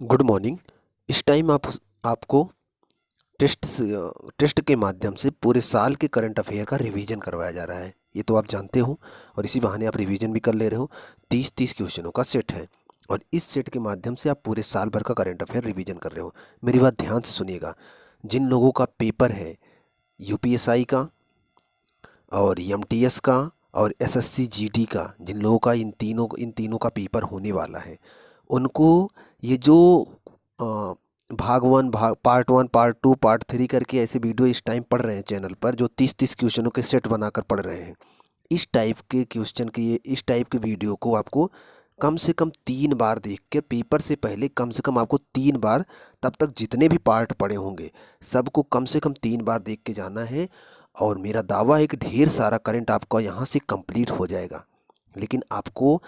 Good morning. इस time आपको test के माध्यम से पूरे साल के करंट अफेयर का रिवीजन करवाया जा रहा है। ये तो आप जानते हो और इसी बहाने आप रिवीजन भी कर ले रहे हो। 30-30 क्वेश्चनों का सेट है और इस सेट के माध्यम से आप पूरे साल भर का करंट अफेयर रिवीजन कर रहे हो। मेरी बात ध्यान से सुनिएगा। जिन लोगों का पेपर है यूपीएसआई का और एमटीएस का और एसएससी जीडी का, जिन लोगों का इन तीनों का पेपर होने वाला है, उनको ये जो अ, भाग वन, भाग part one, part two, part three करके ऐसे वीडियो इस टाइम पढ़ रहे हैं चैनल पर, जो 30-30 क्वेश्चनों के सेट बनाकर पढ़ रहे हैं। इस टाइप के वीडियो को आपको कम से कम 3 बार देख के, पेपर से पहले कम से कम आपको 3 बार, तब तक जितने भी पार्ट पढ़े होंगे सबको कम से कम 3 बार देख के जाना है। और मेरा दावा है कि ढेर सारा करंट आपका यहाँ से कंप्लीट हो जाएगा। लेकिन आपको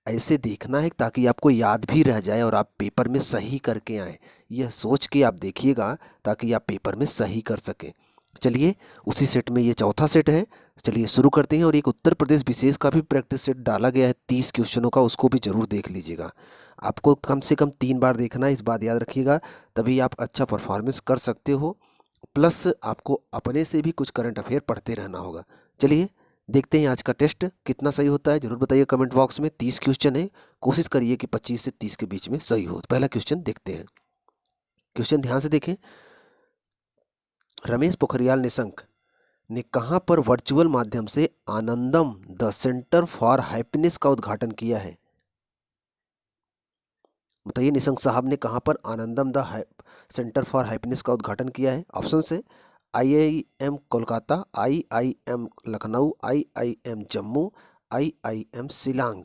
ऐसे देखना है ताकि आपको याद भी रह जाए और आप पेपर में सही करके आएँ। यह सोच के आप देखिएगा ताकि आप पेपर में सही कर सकें। चलिए, उसी सेट में ये चौथा सेट है। चलिए शुरू करते हैं। और एक उत्तर प्रदेश विशेष का भी प्रैक्टिस सेट डाला गया है 30 क्वेश्चनों का, उसको भी ज़रूर देख लीजिएगा। आपको कम से कम 3 बार देखना है, इस बात याद रखिएगा, तभी आप अच्छा परफॉर्मेंस कर सकते हो। प्लस आपको अपने से भी कुछ करंट अफेयर पढ़ते रहना होगा। चलिए देखते हैं आज का टेस्ट कितना सही होता है। जरूर बताइए कमेंट बॉक्स में। 30 क्वेश्चन है, कोशिश करिए कि 25 से 30 के बीच में सही हो। पहला क्वेश्चन देखते हैं। क्वेश्चन ध्यान से देखें। रमेश पोखरियाल निशंक ने कहां पर वर्चुअल माध्यम से आनंदम द सेंटर फॉर हैप्पीनेस का उद्घाटन किया है? बताइए, निशंक साहब ने कहां पर आनंदम द सेंटर फॉर हैप्पीनेस का उद्घाटन किया है? ऑप्शन है IIM Kolkata, IIM Lucknow, IIM Jammu, IIM Shillong.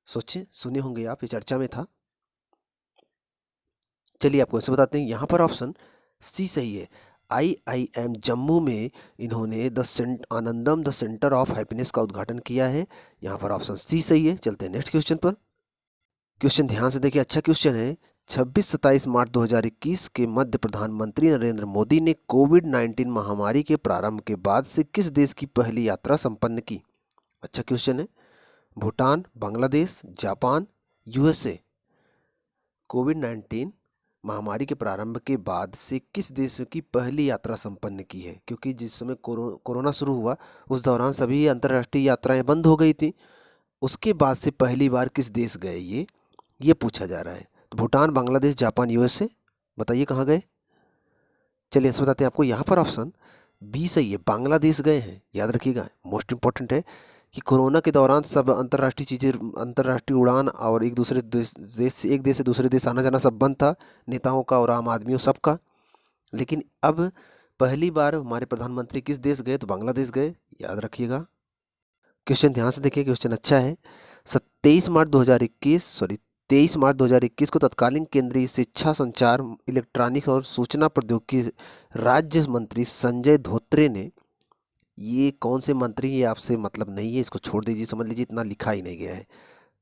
सोचिए, सुने होंगे आप, ये चर्चा में था। चलिए आपको ऐसे बताते हैं। यहाँ पर ऑप्शन सी सही है। आईआईएम जम्मू में इन्होंने आनंदम द सेंटर ऑफ हैप्पीनेस का उद्घाटन किया है। यहाँ पर ऑप्शन सी सही है। चलते हैं नेक्स्ट क्वेश्चन पर। क्वेश्चन ध्यान से देखिए, अच्छा क्वेश्चन है। 26-27 मार्च 2021 के मध्य प्रधानमंत्री नरेंद्र मोदी ने कोविड-19 महामारी के प्रारंभ के बाद से किस देश की पहली यात्रा संपन्न की? अच्छा क्वेश्चन है। Bhutan, Bangladesh, Japan, USA. कोविड-19 महामारी के प्रारंभ के बाद से किस देश की पहली यात्रा संपन्न की है? क्योंकि जिस समय कोरोना शुरू हुआ उस दौरान सभी अंतर्राष्ट्रीय यात्राएं बंद हो गई थी। उसके बाद से पहली बार किस देश गए ये पूछा जा रहा है। तो भूटान, बांग्लादेश, जापान, यूएसए। बताइए कहाँ गए। चलिए ऐसे बताते हैं आपको। यहाँ पर ऑप्शन बी सही है, बांग्लादेश गए हैं। याद रखिएगा, मोस्ट इंपॉर्टेंट है कि कोरोना के दौरान सब अंतर्राष्ट्रीय चीज़ें, अंतर्राष्ट्रीय उड़ान और एक देश से दूसरे देश आना जाना सब बंद था, नेताओं का और आम आदमियों सबका। लेकिन अब पहली बार हमारे प्रधानमंत्री किस देश गए? तो बांग्लादेश गए। याद रखिएगा। क्वेश्चन ध्यान से देखिए, क्वेश्चन अच्छा है। 23 मार्च 2021 को तत्कालीन केंद्रीय शिक्षा, संचार, इलेक्ट्रॉनिक्स और सूचना प्रौद्योगिकी राज्य मंत्री संजय धोत्रे ने, ये कौन से मंत्री, ये आपसे मतलब नहीं है, इसको छोड़ दीजिए, समझ लीजिए इतना लिखा ही नहीं गया है।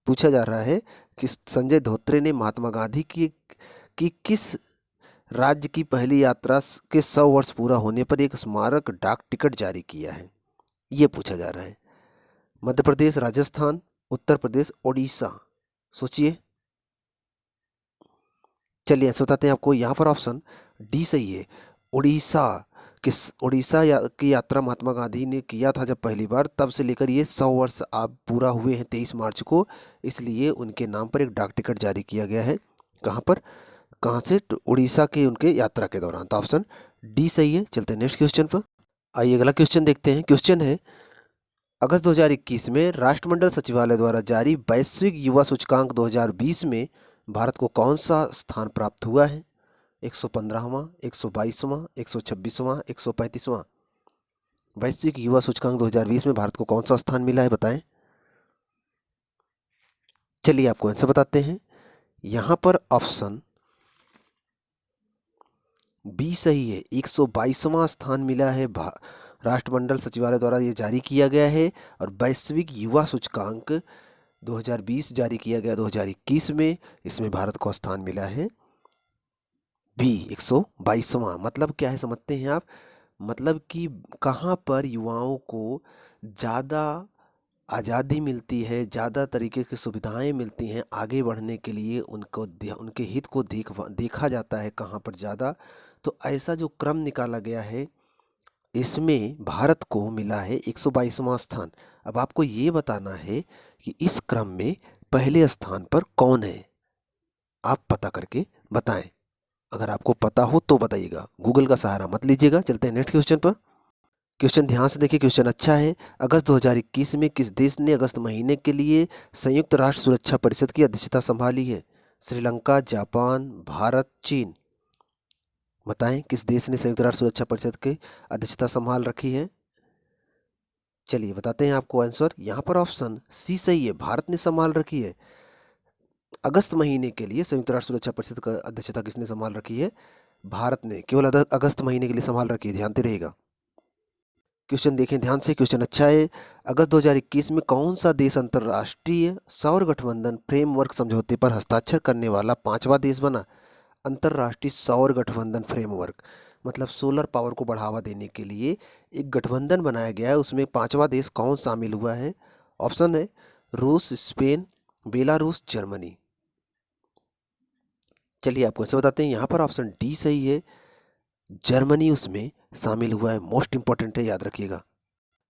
पूछा जा रहा है कि संजय धोत्रे ने महात्मा गांधी की किस राज्य की पहली यात्रा के 100 वर्ष पूरा होने पर एक स्मारक डाक टिकट जारी किया है? ये पूछा जा रहा है। मध्य प्रदेश, राजस्थान, उत्तर प्रदेश, उड़ीसा। सोचिए। चलिए ऐसे बताते हैं आपको। यहाँ पर ऑप्शन डी सही है। उड़ीसा। की यात्रा महात्मा गांधी ने किया था जब पहली बार, तब से लेकर ये 100 वर्ष आप पूरा हुए हैं 23 मार्च को, इसलिए उनके नाम पर एक डाक टिकट जारी किया गया है। कहाँ पर, कहाँ से? तो उड़ीसा के उनके यात्रा के दौरान। तो ऑप्शन डी सही है। चलते हैं नेक्स्ट क्वेश्चन पर। आइए अगला क्वेश्चन देखते हैं। क्वेश्चन है, अगस्त 2021 में राष्ट्रमंडल सचिवालय द्वारा जारी वैश्विक युवा सूचकांक 2020 में भारत को कौन सा स्थान प्राप्त हुआ है? 115वां, 122वां, 126वां, 135वां। वैश्विक युवा सूचकांक 2020 में भारत को कौन सा स्थान मिला है, बताएं। चलिए आपको आंसर बताते हैं। यहाँ पर ऑप्शन बी सही है। 122वां स्थान मिला है। राष्ट्रमंडल सचिवालय द्वारा ये जारी किया गया है। और वैश्विक युवा सूचकांक 2020 जारी किया गया 2021 में, इसमें भारत को स्थान मिला है बी, 122वां। मतलब क्या है समझते हैं आप? मतलब कि कहाँ पर युवाओं को ज़्यादा आज़ादी मिलती है, ज़्यादा तरीके की सुविधाएं मिलती हैं आगे बढ़ने के लिए, उनके हित को देखा जाता है कहाँ पर ज़्यादा। तो ऐसा जो क्रम निकाला गया है, इसमें भारत को मिला है 122वां स्थान। अब आपको ये बताना है कि इस क्रम में पहले स्थान पर कौन है, आप पता करके बताएं। अगर आपको पता हो तो बताइएगा, गूगल का सहारा मत लीजिएगा। चलते हैं नेक्स्ट क्वेश्चन पर। क्वेश्चन ध्यान से देखिए, क्वेश्चन अच्छा है। अगस्त 2021 में किस देश ने अगस्त महीने के लिए संयुक्त राष्ट्र सुरक्षा परिषद की अध्यक्षता संभाली है? श्रीलंका, जापान, भारत, चीन। बताएं किस देश ने संयुक्त राष्ट्र सुरक्षा परिषद की अध्यक्षता संभाल रखी है? चलिए बताते हैं आपको आंसर। यहाँ पर ऑप्शन सी सही है, भारत ने संभाल रखी है। अगस्त महीने के लिए संयुक्त राष्ट्र सुरक्षा परिषद का अध्यक्षता किसने संभाल रखी है? भारत ने केवल अगस्त महीने के लिए संभाल रखी है, ध्यान रहेगा। क्वेश्चन देखें ध्यान से, क्वेश्चन अच्छा है। अगस्त 2021 में कौन सा देश अंतर्राष्ट्रीय सौर गठबंधन फ्रेमवर्क समझौते पर हस्ताक्षर करने वाला 5वां देश बना? अंतर्राष्ट्रीय सौर गठबंधन फ्रेमवर्क मतलब सोलर पावर को बढ़ावा देने के लिए एक गठबंधन बनाया गया है, उसमें 5वां देश कौन शामिल हुआ है? ऑप्शन है रूस, स्पेन, बेलारूस, जर्मनी। चलिए आपको ऐसे बताते हैं, यहाँ पर ऑप्शन डी सही है, जर्मनी उसमें शामिल हुआ है। मोस्ट इंपॉर्टेंट है, याद रखिएगा।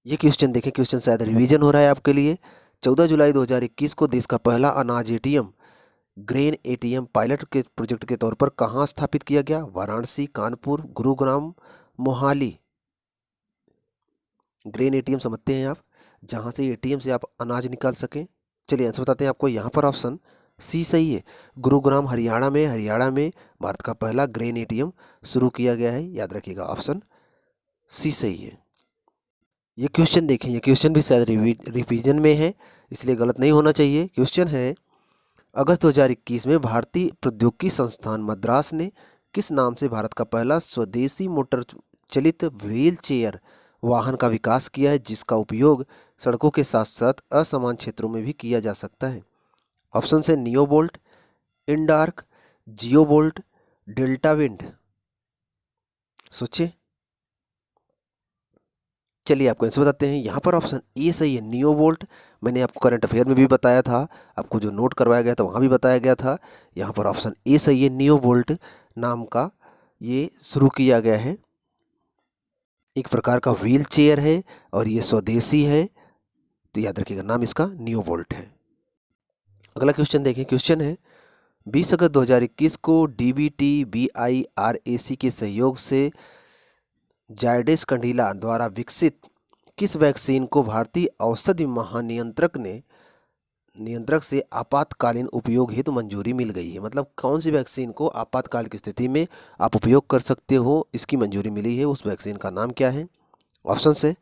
ये क्वेश्चन देखें, क्वेश्चन शायद रिवीजन हो रहा है आपके लिए। 14 जुलाई 2021 को देश का पहला अनाज एटीएम ग्रेन एटीएम पायलट के प्रोजेक्ट के तौर पर कहाँ स्थापित किया गया? वाराणसी, कानपुर, गुरुग्राम, मोहाली। ग्रेन एटीएम समझते हैं आप, जहाँ से एटीएम से आप अनाज निकाल सकें। चलिए आंसर बताते हैं आपको। यहाँ पर ऑप्शन सी सही है, गुरुग्राम हरियाणा में भारत का पहला ग्रेन एटीएम शुरू किया गया है, याद रखिएगा ऑप्शन सी सही है। ये क्वेश्चन देखें, ये क्वेश्चन भी शायद रिवीजन में है, इसलिए गलत नहीं होना चाहिए। क्वेश्चन है, अगस्त 2021 में भारतीय प्रौद्योगिकी संस्थान मद्रास ने किस नाम से भारत का पहला स्वदेशी मोटर चलित व्हील चेयर वाहन का विकास किया है, जिसका उपयोग सड़कों के साथ साथ असमान क्षेत्रों में भी किया जा सकता है? ऑप्शन है नियोबोल्ट, इंडार्क, जियोबोल्ट, डेल्टा विंड। सोचिए। चलिए आपको आंसर बताते हैं। यहाँ पर ऑप्शन ए सही है, नियोबोल्ट। मैंने आपको करंट अफेयर में भी बताया था, आपको जो नोट करवाया गया था वहाँ भी बताया गया था। यहाँ पर ऑप्शन ए सही है, नियोबोल्ट नाम का ये शुरू किया गया है। एक प्रकार का व्हील चेयर है और ये स्वदेशी है, तो याद रखिएगा नाम इसका नियोबोल्ट है। अगला क्वेश्चन देखें, क्वेश्चन है 20 अगस्त 2021 को डीबीटी BIRAC के सहयोग से जायडेस कैडिला द्वारा विकसित किस वैक्सीन को भारतीय औषधि नियंत्रक से आपातकालीन उपयोग हेतु मंजूरी मिल गई है? मतलब कौन सी वैक्सीन को आपातकाल की स्थिति में आप उपयोग कर सकते हो, इसकी मंजूरी मिली है, उस वैक्सीन का नाम क्या है? ऑप्शन है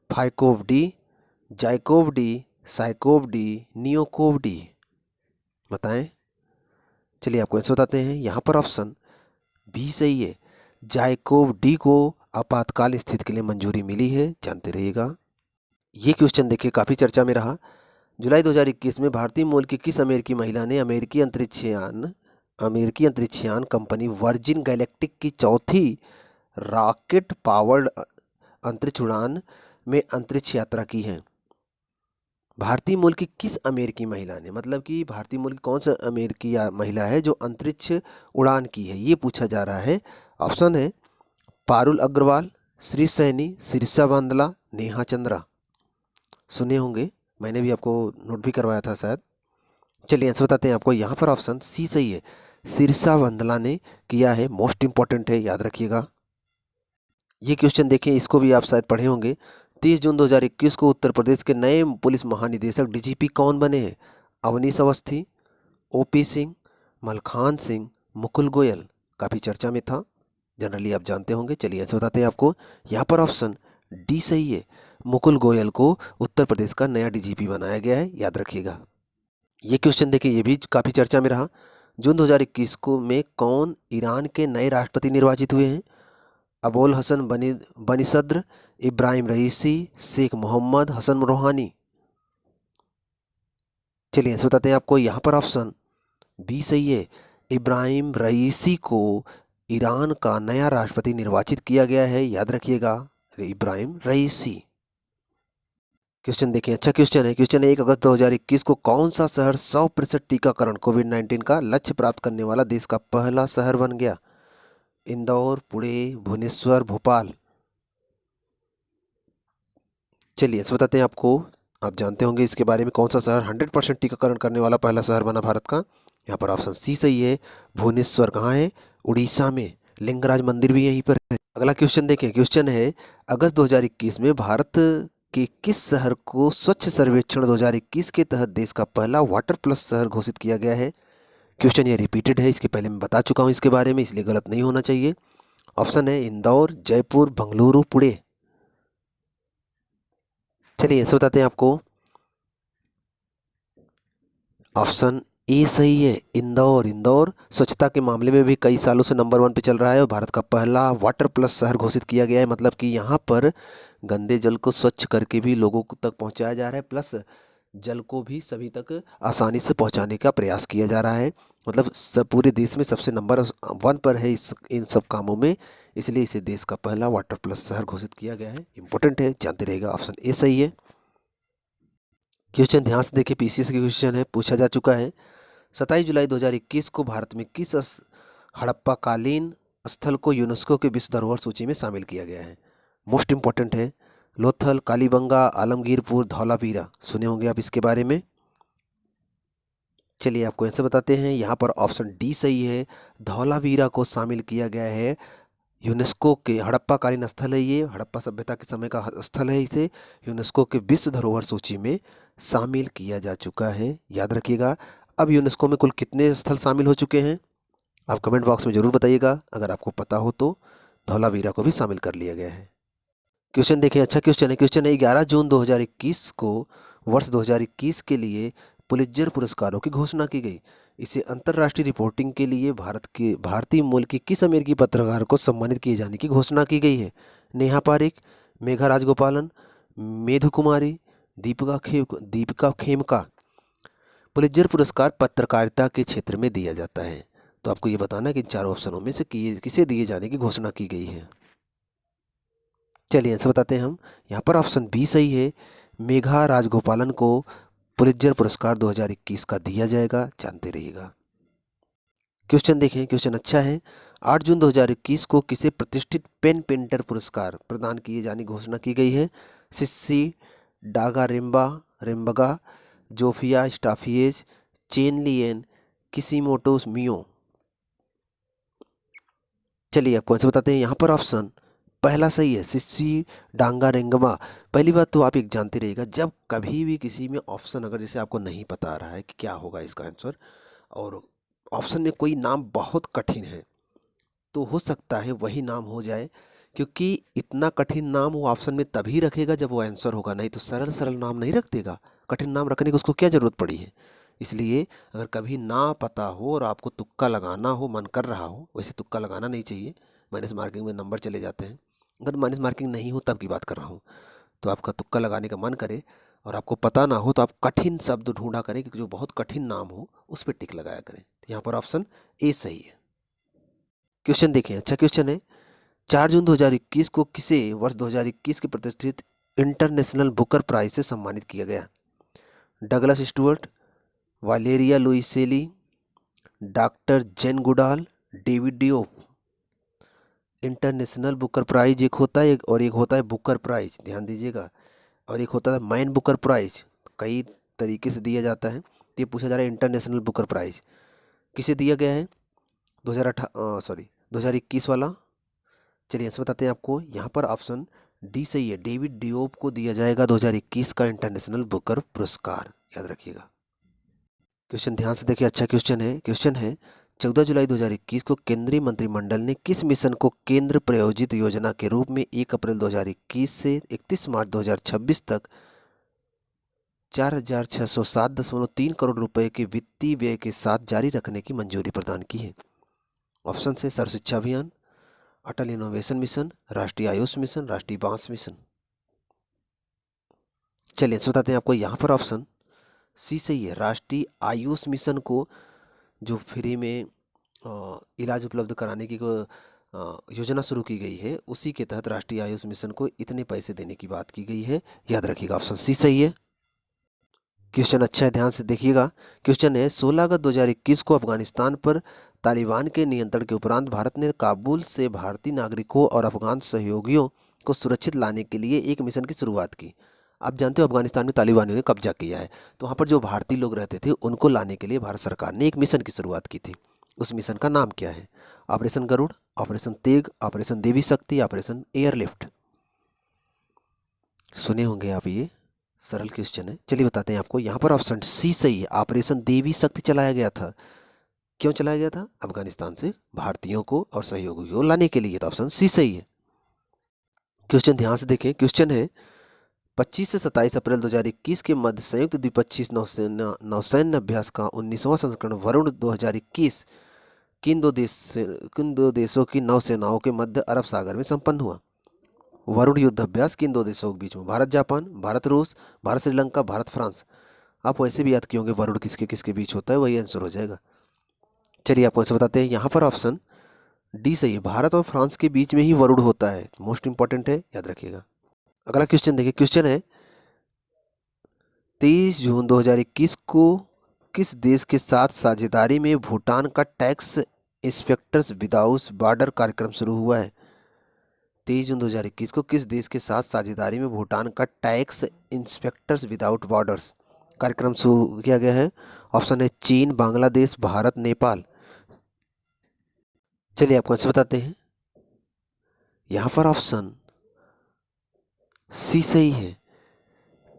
Phycov D, ZyCoV D, Sycov D, NeoCoV D. बताएं। चलिए आपको आंसर बताते हैं। यहाँ पर ऑप्शन बी सही है, जाइकोव डी को आपातकाल स्थिति के लिए मंजूरी मिली है, जानते रहिएगा। ये क्वेश्चन देखिए काफ़ी चर्चा में रहा। जुलाई 2021 में भारतीय मूल की किस अमेरिकी महिला ने अमेरिकी अंतरिक्षयान कंपनी वर्जिन गैलेक्टिक की चौथी रॉकेट पावर्ड अंतरिक्ष उड़ान में अंतरिक्ष यात्रा की है? भारतीय मूल की किस अमेरिकी महिला ने, मतलब कि भारतीय मूल की कौन सा अमेरिकी महिला है जो अंतरिक्ष उड़ान की है, ये पूछा जा रहा है। ऑप्शन है पारुल अग्रवाल, श्री सैनी, शीर्षा बांदला, नेहा चंद्रा। सुने होंगे, मैंने भी आपको नोट भी करवाया था शायद। चलिए आंसर बताते हैं आपको। यहाँ पर ऑप्शन सी सही है, शीर्षा बांदला ने किया है। मोस्ट इंपॉर्टेंट है, याद रखिएगा। ये क्वेश्चन देखें, इसको भी आप शायद पढ़े होंगे। 30 जून 2021 को उत्तर प्रदेश के नए पुलिस महानिदेशक DGP कौन बने हैं? अवनीश अवस्थी, OP सिंह, मलखान सिंह, मुकुल गोयल। काफ़ी चर्चा में था, जनरली आप जानते होंगे। चलिए ऐसे बताते हैं आपको। यहाँ पर ऑप्शन डी सही है, मुकुल गोयल को उत्तर प्रदेश का नया DGP बनाया गया है, याद रखिएगा। ये क्वेश्चन देखिए, ये भी काफ़ी चर्चा में रहा। जून 2021 को में कौन ईरान के नए राष्ट्रपति निर्वाचित हुए हैं? अबोल हसन बनी सद्र, इब्राहिम रईसी, शेख मोहम्मद हसन रूहानी। चलिए ऐसे बताते हैं आपको। यहाँ पर ऑप्शन बी सही है, इब्राहिम रईसी को ईरान का नया राष्ट्रपति निर्वाचित किया गया है, याद रखिएगा, इब्राहिम रईसी। क्वेश्चन देखिए, अच्छा क्वेश्चन है। क्वेश्चन है 1 अगस्त 2021 को कौन सा शहर 100% टीकाकरण कोविड-19 का लक्ष्य प्राप्त करने वाला देश का पहला शहर बन गया? इंदौर, पुणे, भुवनेश्वर, भोपाल। चलिए इसे बताते हैं आपको। आप जानते होंगे इसके बारे में, कौन सा शहर 100% टीकाकरण करने वाला पहला शहर बना भारत का? यहाँ पर ऑप्शन सी सही है। भुवनेश्वर कहाँ है? उड़ीसा में। लिंगराज मंदिर भी यहीं पर है। अगला क्वेश्चन देखें। क्वेश्चन है अगस्त 2021 में भारत के किस शहर को स्वच्छ सर्वेक्षण 2021 के तहत देश का पहला वाटर प्लस शहर घोषित किया गया है? क्वेश्चन ये रिपीटेड है, इसके पहले मैं बता चुका हूँ इसके बारे में, इसलिए गलत नहीं होना चाहिए। ऑप्शन है इंदौर, जयपुर, बंगलुरु, पुणे। चलिए ऐसे बताते हैं आपको। ऑप्शन ए सही है, इंदौर। इंदौर स्वच्छता के मामले में भी कई सालों से नंबर 1 पे चल रहा है और भारत का पहला वाटर प्लस शहर घोषित किया गया है। मतलब कि यहाँ पर गंदे जल को स्वच्छ करके भी लोगों तक पहुँचाया जा रहा है, प्लस जल को भी सभी तक आसानी से पहुँचाने का प्रयास किया जा रहा है। मतलब सब पूरे देश में सबसे नंबर 1 पर है इन सब कामों में, इसलिए इसे देश का पहला वाटर प्लस शहर घोषित किया गया है। इंपॉर्टेंट है, जानते रहेगा। ऑप्शन ए सही है। क्वेश्चन ध्यान से देखिए, पीसीएस की क्वेश्चन है, पूछा जा चुका है। 27 जुलाई 2021 को भारत में किस हड़प्पा कालीन स्थल को यूनेस्को के विश्व धरोहर सूची में शामिल किया गया है? मोस्ट इंपॉर्टेंट है। लोथल, कालीबंगा, आलमगीरपुर, धौलावीरा। सुने होंगे आप इसके बारे में। चलिए आपको ऐसे बताते हैं, यहाँ पर ऑप्शन डी सही है। धौलावीरा को शामिल किया गया है यूनेस्को के। हड़प्पा कालीन स्थल है ये, हड़प्पा सभ्यता के समय का स्थल है। इसे यूनेस्को के विश्व धरोहर सूची में शामिल किया जा चुका है, याद रखिएगा। अब यूनेस्को में कुल कितने स्थल शामिल हो चुके हैं, आप कमेंट बॉक्स में जरूर बताइएगा। अगर आपको पता हो तो धौलावीरा को भी शामिल कर लिया गया है। क्वेश्चन देखें, अच्छा क्वेश्चन है। क्वेश्चन है 11 जून 2021 को वर्ष 2021 के लिए पुलित्जर पुरस्कारों की घोषणा की गई। इसे अंतर्राष्ट्रीय रिपोर्टिंग के लिए भारतीय मूल की किस अमेरिकी पत्रकार को सम्मानित किए जाने की घोषणा की गई है? नेहा पारेख, मेघा राजगोपालन, मेधु कुमारी, दीपिका खेमका। पुलित्जर पुरस्कार पत्रकारिता के क्षेत्र में दिया जाता है, तो आपको ये बताना है कि इन चारों ऑप्शनों में से किसे दिए जाने की घोषणा की गई है। चलिए आंसर बताते हैं हम। यहाँ पर ऑप्शन बी सही है, मेघा राजगोपालन को पुलित्जर पुरस्कार 2021 का दिया जाएगा, जानते रहिएगा। क्वेश्चन देखें, क्वेश्चन अच्छा है। 8 जून 2021 को किसे प्रतिष्ठित पेन पेंटर पुरस्कार प्रदान किए जाने की घोषणा की गई है? सिस्सी डागा रेम्बगा, जोफिया स्टाफिएज, चेन लियन, किसीमोटो मियो। चलिए आपको आंसर बताते हैं। यहाँ पर ऑप्शन पहला सही है, सिस्सी डांगा रेंगमा। पहली बात तो आप एक जानते रहिएगा, जब कभी भी किसी में ऑप्शन अगर जैसे आपको नहीं पता आ रहा है कि क्या होगा इसका आंसर, और ऑप्शन में कोई नाम बहुत कठिन है, तो हो सकता है वही नाम हो जाए, क्योंकि इतना कठिन नाम वो ऑप्शन में तभी रखेगा जब वो आंसर होगा, नहीं तो सरल सरल नाम नहीं रख देगा। कठिन नाम रखने की उसको क्या ज़रूरत पड़ी है? इसलिए अगर कभी ना पता हो और आपको तुक्का लगाना हो, मन कर रहा हो, वैसे तुक्का लगाना नहीं चाहिए, माइनस मार्किंग में नंबर चले जाते हैं। अगर माइनस मार्किंग नहीं हो तब की बात कर रहा हूँ, तो आपका तुक्का लगाने का मन करे और आपको पता ना हो तो आप कठिन शब्द ढूंढा करें, क्योंकि जो बहुत कठिन नाम हो उस पर टिक लगाया करें। तो यहाँ पर ऑप्शन ए सही है। क्वेश्चन देखें, अच्छा क्वेश्चन है। 4 जून 2021 को किसे वर्ष 2021 के प्रतिष्ठित इंटरनेशनल बुकर प्राइज से सम्मानित किया गया? Douglas Stuart, Valeria Luiselli, doctor Jane Goodall, David Diop. International Booker prize एक होता है और एक होता है बुकर प्राइज, ध्यान दीजिएगा। और एक होता है मैन बुकर प्राइज, कई तरीके से दिया जाता है। तो ये पूछा जा रहा है इंटरनेशनल बुकर प्राइज किसे दिया गया है? 2021 वाला। चलिए आंसर बताते हैं आपको। यहाँ पर ऑप्शन डी सही है, डेविड डियोप को दिया जाएगा 2021 का इंटरनेशनल बुकर पुरस्कार, याद रखिएगा। क्वेश्चन ध्यान से देखिए, अच्छा क्वेश्चन है। क्वेश्चन है 14 जुलाई 2021 को केंद्रीय मंत्रिमंडल ने किस मिशन को केंद्र प्रायोजित योजना के रूप में 1 अप्रैल 2021 से 31 मार्च 2026 तक 4,607.3 करोड़ रुपए के वित्तीय व्यय के साथ जारी रखने की मंजूरी प्रदान की है? ऑप्शन से सर्व शिक्षा अभियान, अटल इनोवेशन मिशन, राष्ट्रीय आयुष मिशन, राष्ट्रीय बांस मिशन। चलिए बताते हैं आपको। यहाँ पर ऑप्शन सी सही है, राष्ट्रीय आयुष मिशन को जो फ्री में इलाज उपलब्ध कराने की योजना शुरू की गई है, उसी के तहत राष्ट्रीय आयुष मिशन को इतने पैसे देने की बात की गई है। याद रखिएगा, ऑप्शन सी सही है। क्वेश्चन अच्छा है, ध्यान से देखिएगा। क्वेश्चन है 16 अगस्त 2021 को अफगानिस्तान पर तालिबान के नियंत्रण के उपरांत भारत ने काबुल से भारतीय नागरिकों और अफगान सहयोगियों को सुरक्षित लाने के लिए एक मिशन की शुरुआत की। आप जानते हो अफगानिस्तान में तालिबानियों ने कब्जा किया है, तो वहाँ पर जो भारतीय लोग रहते थे उनको लाने के लिए भारत सरकार ने एक मिशन की शुरुआत की थी। उस मिशन का नाम क्या है? Operation Garuda, operation Teg, operation Devi Shakti, operation airlift. सुने होंगे आप, ये सरल क्वेश्चन है। चलिए बताते हैं आपको। यहाँ पर ऑप्शन सी सही है, ऑपरेशन देवी शक्ति चलाया गया था। क्यों चलाया गया था? अफगानिस्तान से भारतीयों को और सहयोगियों को लाने के लिए। तो ऑप्शन सी सही है। क्वेश्चन ध्यान से देखें। क्वेश्चन है 25 से 27 अप्रैल 2021 के मध्य संयुक्त द्विपक्षीय नौसैन्य अभ्यास का 19वां संस्करण वरुण 2021 किन दो देशों की नौसेनाओं के मध्य अरब सागर में संपन्न हुआ? वरुण युद्ध अभ्यास किन दो देशों के बीच में? भारत जापान, भारत रूस, भारत श्रीलंका, भारत फ्रांस। आप वैसे भी याद किए होंगे वरुण किसके किसके बीच होता है, वही आंसर हो जाएगा। चलिए आपको ऐसे बताते हैं। यहाँ पर ऑप्शन डी सही है, भारत और फ्रांस के बीच में ही वरुण होता है। मोस्ट इंपॉर्टेंट है, याद रखिएगा। अगला क्वेश्चन देखिए। क्वेश्चन है 23 जून 2021 को किस देश के साथ साझेदारी में भूटान का टैक्स इंस्पेक्टर्स विदाउट बॉर्डर कार्यक्रम शुरू हुआ है? 23 जून 2021 को किस देश के साथ साझेदारी में भूटान का टैक्स इंस्पेक्टर्स विदाउट बॉर्डर्स कार्यक्रम शुरू किया गया है? ऑप्शन है चीन, बांग्लादेश, भारत, नेपाल। चलिए आपको आंसर बताते हैं। यहाँ पर ऑप्शन सी सही है,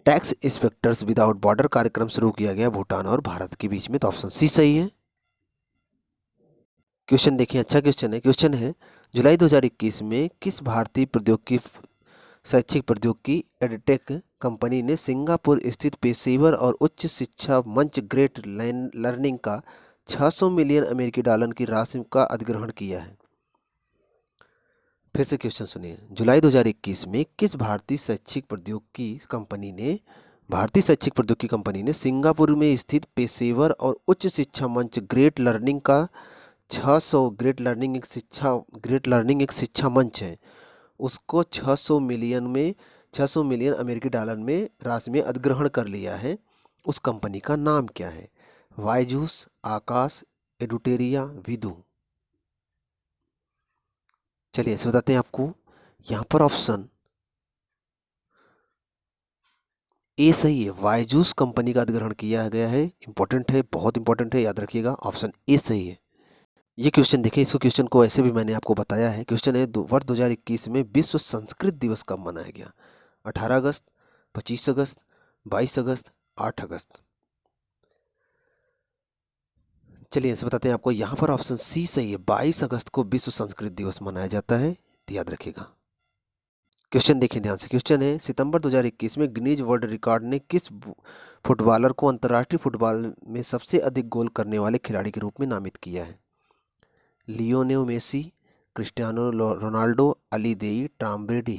टैक्स इंस्पेक्टर्स विदाउट बॉर्डर कार्यक्रम शुरू किया गया भूटान और भारत के बीच में। तो ऑप्शन सी सही है। क्वेश्चन देखिए, अच्छा क्वेश्चन है। क्वेश्चन है जुलाई 2021 में किस भारतीय प्रौद्योगिकी शैक्षिक प्रौद्योगिकी एडटेक कंपनी ने सिंगापुर स्थित पेशेवर और उच्च शिक्षा मंच ग्रेट लर्निंग का 600 मिलियन अमेरिकी डॉलर की राशि का अधिग्रहण किया है? फिर से क्वेश्चन सुनिए। जुलाई 2021 में किस भारतीय शैक्षिक प्रौद्योगिकी कंपनी ने सिंगापुर में स्थित पेशेवर और उच्च शिक्षा मंच ग्रेट लर्निंग का 600 ग्रेट लर्निंग एक शिक्षा मंच है, उसको 600 मिलियन अमेरिकी डॉलर में राशि में अधिग्रहण कर लिया है। उस कंपनी का नाम क्या है? बायजूस, आकाश, एडुटेरिया, विदु। चलिए ऐसे बताते हैं आपको। यहाँ पर ऑप्शन ए सही है, बायजूस कंपनी का अधिग्रहण किया गया है। इंपॉर्टेंट है, बहुत इंपॉर्टेंट है, याद रखिएगा। ऑप्शन ए सही है। ये क्वेश्चन देखिए। इस क्वेश्चन को ऐसे भी मैंने आपको बताया है। क्वेश्चन है वर्ष 2021 में विश्व संस्कृत दिवस कब मनाया गया? 18 अगस्त, 25 अगस्त, 22 अगस्त, 8 अगस्त। चलिए ऐसे बताते हैं आपको। यहाँ पर ऑप्शन सी सही है, 22 अगस्त को विश्व संस्कृत दिवस मनाया जाता है। तो याद रखिएगा। क्वेश्चन देखिए ध्यान से। क्वेश्चन है सितंबर 2021 में गिनीज वर्ल्ड रिकॉर्ड ने किस फुटबॉलर को अंतर्राष्ट्रीय फुटबॉल में सबसे अधिक गोल करने वाले खिलाड़ी के रूप में नामित किया है? Lionel Messi, Cristiano Ronaldo, Ali Daei, Tom ब्रेडी।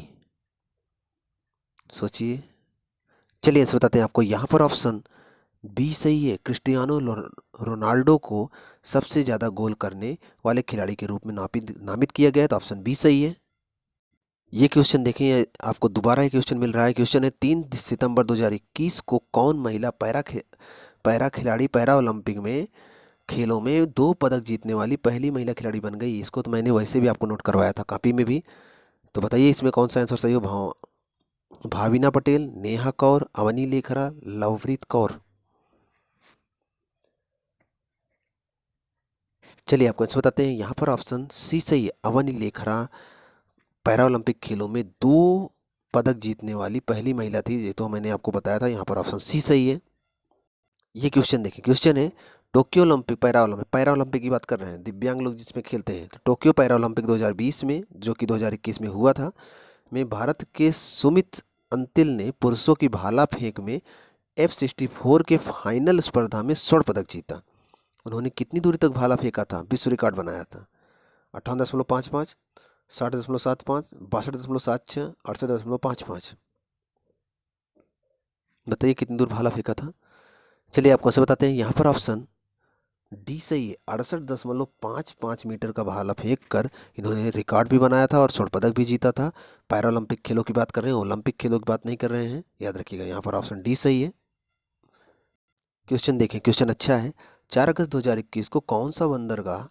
सोचिए। चलिए ऐसे बताते हैं आपको। यहाँ पर ऑप्शन बी सही है, क्रिस्टियानो रोनाल्डो को सबसे ज़्यादा गोल करने वाले खिलाड़ी के रूप में नामित किया गया है। तो ऑप्शन बी सही है। ये क्वेश्चन देखिए, आपको दोबारा एक क्वेश्चन मिल रहा है। क्वेश्चन है 3 सितंबर 2021 को कौन महिला पैरा खिलाड़ी पैरा ओलंपिक में खेलों में 2 पदक जीतने वाली पहली महिला खिलाड़ी बन गई? इसको तो मैंने वैसे भी आपको नोट करवाया था कॉपी में भी। तो बताइए इसमें कौन सा आंसर सही हो? भाविना पटेल, नेहा कौर, अवनी लेखरा, लवप्रीत कौर। चलिए आपको आंसर बताते हैं। यहाँ पर ऑप्शन सी सही है, अवनी लेखरा पैरा ओलंपिक खेलों में 2 पदक जीतने वाली पहली महिला थी। ये तो मैंने आपको बताया था। यहाँ पर ऑप्शन सी सही है। ये क्वेश्चन देखिए। क्वेश्चन है टोक्यो ओलंपिक पैरा ओलंपिक की बात कर रहे हैं, दिव्यांग लोग जिसमें खेलते हैं। तो टोक्यो पैरा ओलंपिक 2020 में, जो कि 2021 में हुआ था, में भारत के सुमित अंतिल ने पुरुषों की भाला फेंक में F64 के फाइनल स्पर्धा में स्वर्ण पदक जीता। उन्होंने कितनी दूरी तक भाला फेंका था, विश्व रिकॉर्ड बनाया था? 58.55, 60.75, 62.76, 68.55। बताइए कितनी दूर भाला फेंका था। चलिए आपको ऐसे बताते हैं। यहाँ पर ऑप्शन डी सही है। 68.55 मीटर का भाला फेंक कर इन्होंने रिकॉर्ड भी बनाया था और स्वर्ण पदक भी जीता था। पैरालंपिक खेलों की बात कर रहे हैं, ओलंपिक खेलों की बात नहीं कर रहे हैं, याद रखिएगा। यहाँ पर ऑप्शन डी सही है। क्वेश्चन देखें, क्वेश्चन अच्छा है। 4 अगस्त 2021 को कौन सा बंदरगाह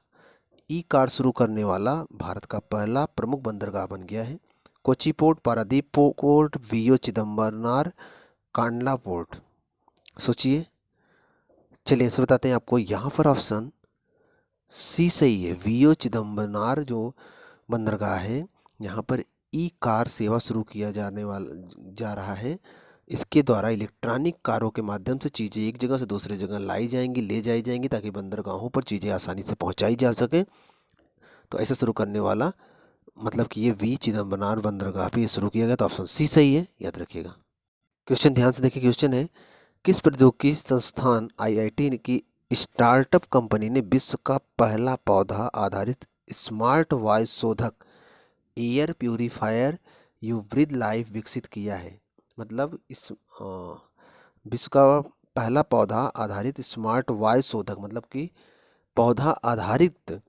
ई कार शुरू करने वाला भारत का पहला प्रमुख बंदरगाह बन गया है? Kochi port, Paradip port, VO Chidambaranar, Kandla port. सोचिए। चलिए इसे बताते हैं आपको। यहाँ पर ऑप्शन सी सही है। वीओ चिदम्बरनार जो बंदरगाह है, यहाँ पर ई कार सेवा शुरू किया जा रहा है। इसके द्वारा इलेक्ट्रॉनिक कारों के माध्यम से चीज़ें एक जगह से दूसरी जगह लाई जाएंगी, ले जाई जाएंगी, ताकि बंदरगाहों पर चीज़ें आसानी से पहुंचाई जा सके। तो ऐसा शुरू करने वाला मतलब कि ये वी चिदम्बरनार बंदरगाह भी शुरू किया गया। तो ऑप्शन सी सही है, याद रखिएगा। क्वेश्चन ध्यान से देखिए। क्वेश्चन है, किस प्रौद्योगिकी संस्थान आईआईटी की स्टार्टअप कंपनी ने विश्व का पहला पौधा आधारित स्मार्ट वायु शोधक air purifier U breathe life विकसित किया है? मतलब इस विश्व का पहला पौधा आधारित स्मार्ट वायु शोधक, मतलब कि पौधा आधारित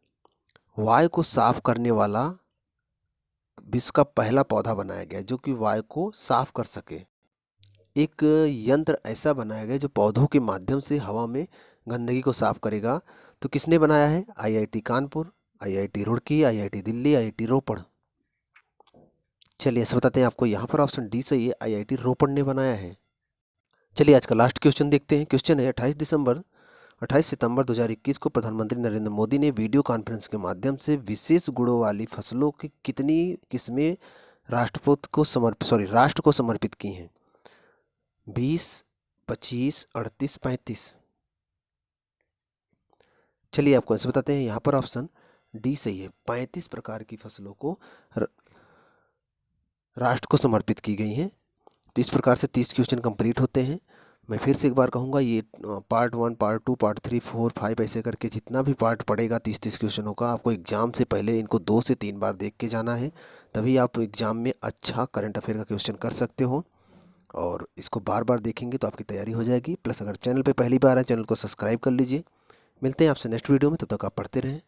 वायु को साफ करने वाला विश्व का पहला पौधा बनाया गया जो कि वायु को साफ कर सके। एक यंत्र ऐसा बनाया गया जो पौधों के माध्यम से हवा में गंदगी को साफ करेगा। तो किसने बनाया है? IIT Kanpur, IIT Roorkee, IIT Delhi, IIT Ropar. चलिए ऐसा बताते हैं आपको। यहाँ पर ऑप्शन डी सही है, आईआईटी रोपड़ ने बनाया है। चलिए आज का लास्ट क्वेश्चन देखते हैं। क्वेश्चन है, 28 सितंबर 2021 को प्रधानमंत्री नरेंद्र मोदी ने वीडियो कॉन्फ्रेंस के माध्यम से विशेष गुणों वाली फसलों की कितनी किस्में राष्ट्र को समर्पित की हैं? 20, 25, 38, 35। चलिए आपको ऐसे बताते हैं। यहाँ पर ऑप्शन डी सही है, 35 प्रकार की फसलों को राष्ट्र को समर्पित की गई हैं। तो इस प्रकार से 30 क्वेश्चन कंप्लीट होते हैं। मैं फिर से एक बार कहूँगा, ये पार्ट 1, पार्ट 2, पार्ट 3, 4, 5 ऐसे करके जितना भी पार्ट पड़ेगा 30 क्वेश्चनों का, आपको एग्ज़ाम से पहले इनको 2 से 3 बार देख के जाना है। तभी आप एग्ज़ाम में अच्छा करंट अफेयर का क्वेश्चन कर सकते हो। और इसको बार बार देखेंगे तो आपकी तैयारी हो जाएगी। प्लस अगर चैनल पे पहली बार है, चैनल को सब्सक्राइब कर लीजिए। मिलते हैं आपसे नेक्स्ट वीडियो में, तब तक आप पढ़ते रहें।